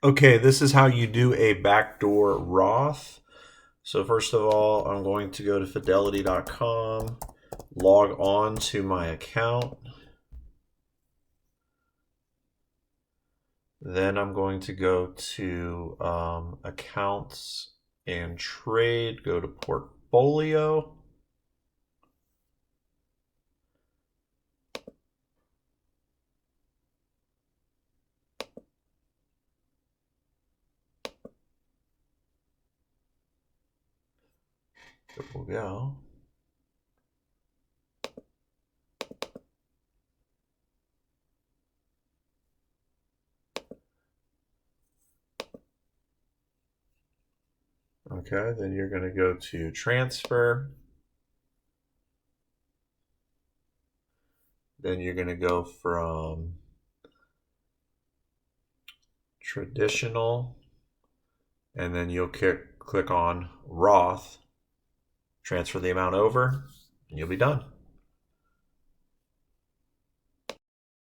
Okay, this is how you do a backdoor Roth. So first of all, I'm going to go to fidelity.com, log on to my account. Then I'm going to go to accounts and trade, go to portfolio. There we go. Okay, then you're going to go to transfer. Then you're going to go from traditional, and then you'll click on Roth, transfer the amount over, and you'll be done.